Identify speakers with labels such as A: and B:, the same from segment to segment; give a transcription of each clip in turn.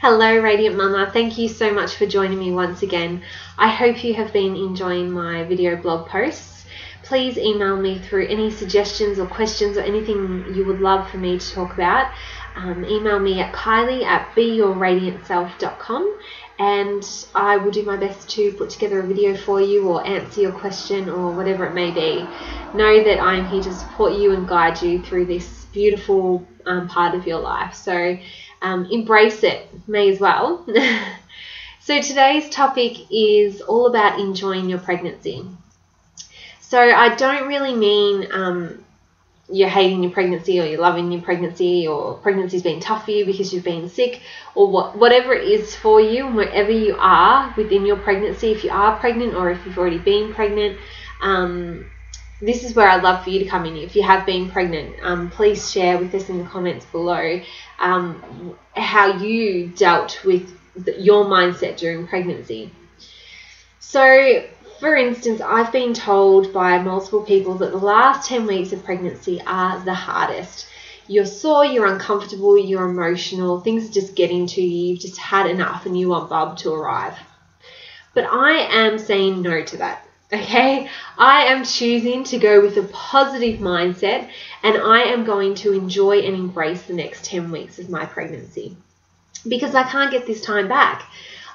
A: Hello Radiant Mama, thank you so much for joining me once again. I hope you have been enjoying my video blog posts. Please email me through any suggestions or questions or anything you would love for me to talk about. Email me at kylie@beyourradiantself.com and I will do my best to put together a video for you or answer your question or whatever it may be. Know that I am here to support you and guide you through this beautiful part of your life. So embrace it, may as well. So today's topic is all about enjoying your pregnancy. So I don't really mean you're hating your pregnancy or you're loving your pregnancy or pregnancy's been tough for you because you've been sick or whatever it is for you and wherever you are within your pregnancy. If you are pregnant or if you've already been pregnant, this is where I'd love for you to come in. If you have been pregnant, please share with us in the comments below how you dealt with your mindset during pregnancy. So, for instance, I've been told by multiple people that the last 10 weeks of pregnancy are the hardest. You're sore, you're uncomfortable, you're emotional, things are just getting to you, you've just had enough and you want Bub to arrive. But I am saying no to that. Okay, I am choosing to go with a positive mindset and I am going to enjoy and embrace the next 10 weeks of my pregnancy because I can't get this time back.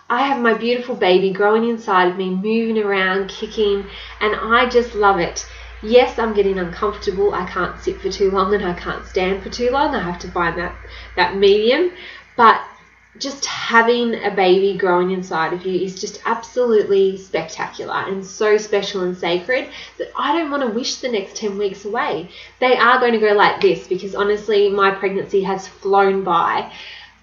A: I have my beautiful baby growing inside of me, moving around, kicking, and I just love it. Yes, I'm getting uncomfortable. I can't sit for too long and I can't stand for too long. I have to find that medium, but just having a baby growing inside of you is just absolutely spectacular and so special and sacred that I don't want to wish the next 10 weeks away. They are going to go like this because honestly my pregnancy has flown by,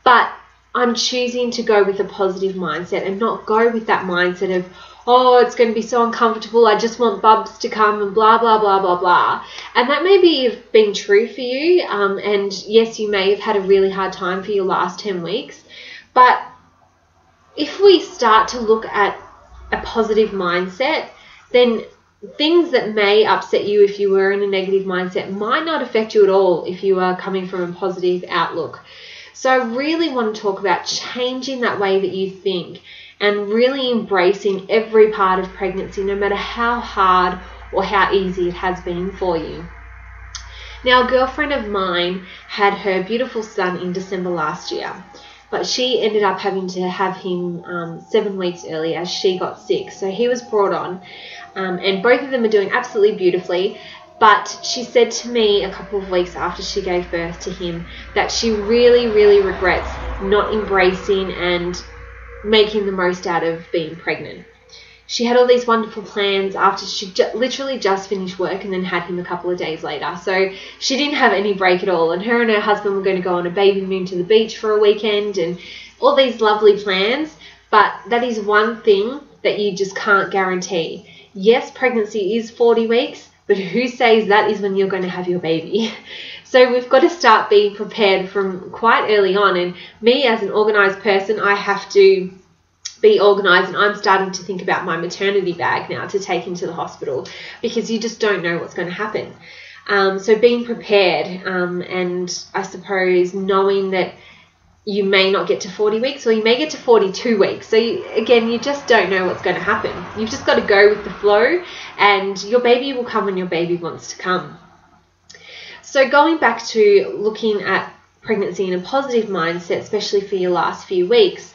A: but I'm choosing to go with a positive mindset and not go with that mindset of, oh, it's going to be so uncomfortable, I just want Bubs to come and blah, blah, blah, blah, blah. And that may be have been true for you, and yes, you may have had a really hard time for your last 10 weeks. But if we start to look at a positive mindset, then things that may upset you if you were in a negative mindset might not affect you at all if you are coming from a positive outlook. So I really want to talk about changing that way that you think and really embracing every part of pregnancy, no matter how hard or how easy it has been for you. Now, a girlfriend of mine had her beautiful son in December last year, but she ended up having to have him 7 weeks early as she got sick. So he was brought on, and both of them are doing absolutely beautifully. But she said to me a couple of weeks after she gave birth to him that she really, really regrets not embracing and making the most out of being pregnant. She had all these wonderful plans after she literally just finished work and then had him a couple of days later. So she didn't have any break at all. And her husband were going to go on a baby moon to the beach for a weekend and all these lovely plans. But that is one thing that you just can't guarantee. Yes, pregnancy is 40 weeks, but who says that is when you're going to have your baby? So we've got to start being prepared from quite early on. And me as an organised person, I have to be organised, and I'm starting to think about my maternity bag now to take into the hospital because you just don't know what's going to happen. So being prepared, and I suppose knowing that you may not get to 40 weeks or you may get to 42 weeks. So again, you just don't know what's going to happen. You've just got to go with the flow and your baby will come when your baby wants to come. So going back to looking at pregnancy in a positive mindset, especially for your last few weeks,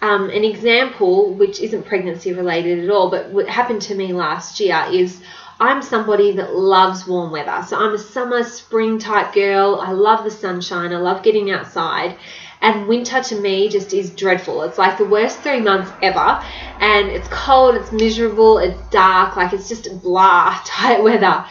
A: an example which isn't pregnancy related at all, but what happened to me last year is I'm somebody that loves warm weather. So I'm a summer, spring type girl. I love the sunshine. I love getting outside. And winter to me just is dreadful. It's like the worst 3 months ever. And it's cold, it's miserable, it's dark, like it's just blah type weather.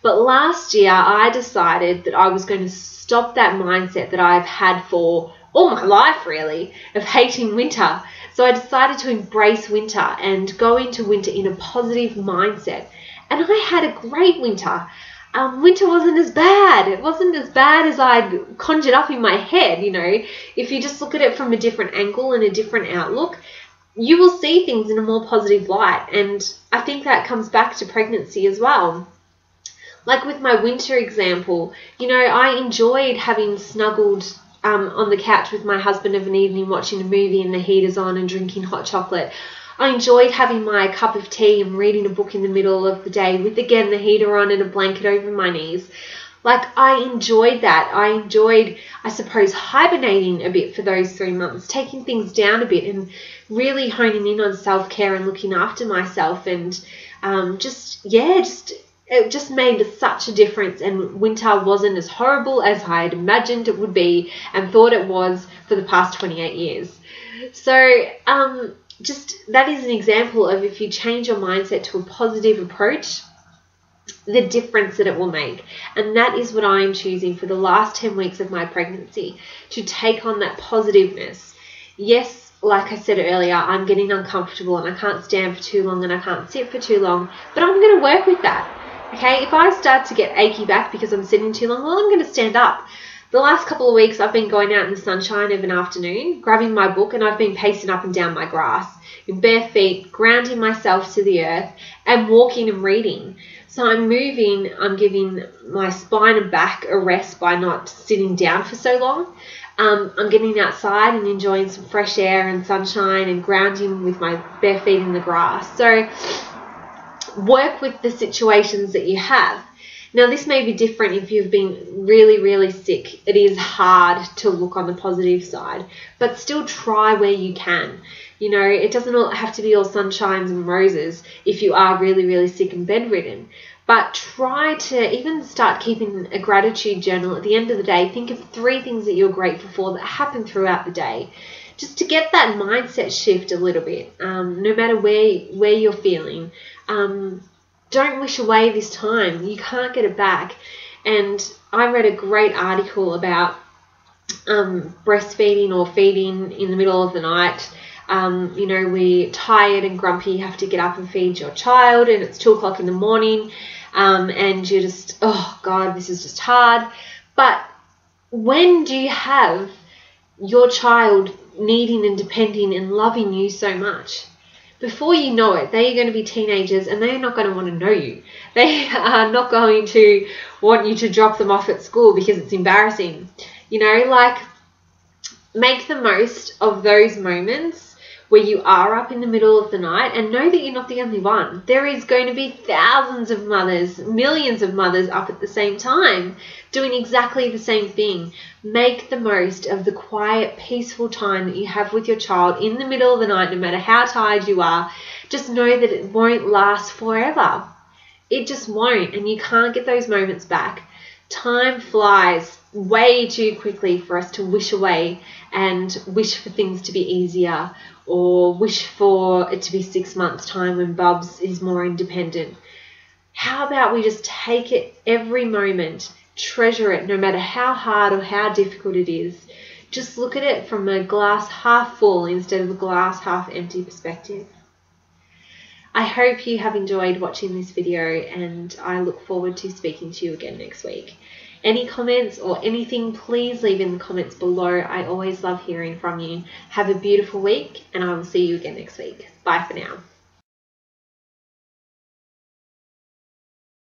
A: But last year I decided that I was going to stop that mindset that I've had for all my life really of hating winter. So I decided to embrace winter and go into winter in a positive mindset. And I had a great winter. Winter wasn't as bad. It wasn't as bad as I'd conjured up in my head, you know. If you just look at it from a different angle and a different outlook, you will see things in a more positive light. And I think that comes back to pregnancy as well. Like with my winter example, you know, I enjoyed having snuggled on the couch with my husband of an evening watching a movie and the heater's on and drinking hot chocolate. I enjoyed having my cup of tea and reading a book in the middle of the day with, again, the heater on and a blanket over my knees. Like, I enjoyed that. I enjoyed, I suppose, hibernating a bit for those 3 months, taking things down a bit and really honing in on self-care and looking after myself. And it just made such a difference. And winter wasn't as horrible as I had imagined it would be and thought it was for the past 28 years. So just that is an example of, if you change your mindset to a positive approach, the difference that it will make. And that is what I'm choosing for the last 10 weeks of my pregnancy, to take on that positiveness. Yes, like I said earlier, I'm getting uncomfortable and I can't stand for too long and I can't sit for too long, but I'm going to work with that. Okay, if I start to get achy back because I'm sitting too long, well, I'm going to stand up. The last couple of weeks I've been going out in the sunshine of an afternoon, grabbing my book, and I've been pacing up and down my grass in bare feet, grounding myself to the earth and walking and reading. So I'm moving, I'm giving my spine and back a rest by not sitting down for so long. I'm getting outside and enjoying some fresh air and sunshine and grounding with my bare feet in the grass. So work with the situations that you have. Now, this may be different if you've been really, really sick. It is hard to look on the positive side, but still try where you can. You know, it doesn't have to be all sunshines and roses if you are really, really sick and bedridden. But try to even start keeping a gratitude journal at the end of the day. Think of 3 things that you're grateful for that happen throughout the day, just to get that mindset shift a little bit, no matter where you're feeling. Don't wish away this time. You can't get it back. And I read a great article about breastfeeding or feeding in the middle of the night. You know, we're tired and grumpy, you have to get up and feed your child, and it's 2 o'clock in the morning, and you're just, oh God, this is just hard. But when do you have your child needing and depending and loving you so much? Before you know it, they are going to be teenagers and they're not going to want to know you. They are not going to want you to drop them off at school because it's embarrassing. You know, like, make the most of those moments where you are up in the middle of the night, and know that you're not the only one. There is going to be thousands of mothers, millions of mothers up at the same time doing exactly the same thing. Make the most of the quiet, peaceful time that you have with your child in the middle of the night, no matter how tired you are. Just know that it won't last forever. It just won't, and you can't get those moments back. Time flies way too quickly for us to wish away and wish for things to be easier, or wish for it to be 6 months' time when Bubs is more independent. How about we just take it every moment, treasure it, no matter how hard or how difficult it is. Just look at it from a glass half full instead of a glass half empty perspective. I hope you have enjoyed watching this video, and I look forward to speaking to you again next week. Any comments or anything, please leave in the comments below. I always love hearing from you. Have a beautiful week, and I will see you again next week. Bye for now.